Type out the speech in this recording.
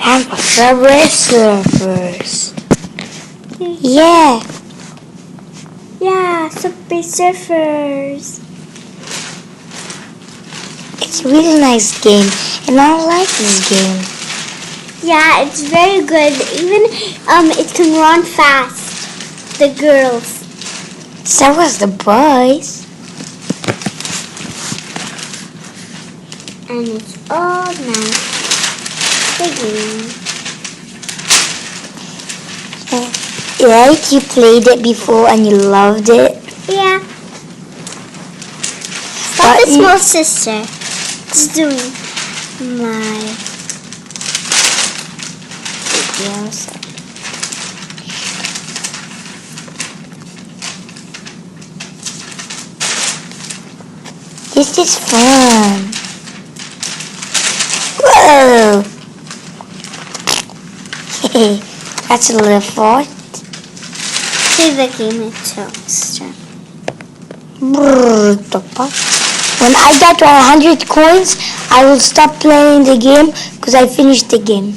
And Subway Surfers. Yeah. Yeah, Subway Surfers. It's a really nice game, and I like this game. Yeah, it's very good. Even it can run fast. The girls. So was the boys. And it's all nice. The game. Right? You played it before and you loved it. Yeah. That's the small sister. It's doing my videos. This is fun. Whoa! That's a little fort. See the game itself. When I get 100 coins, I will stop playing the game because I finished the game.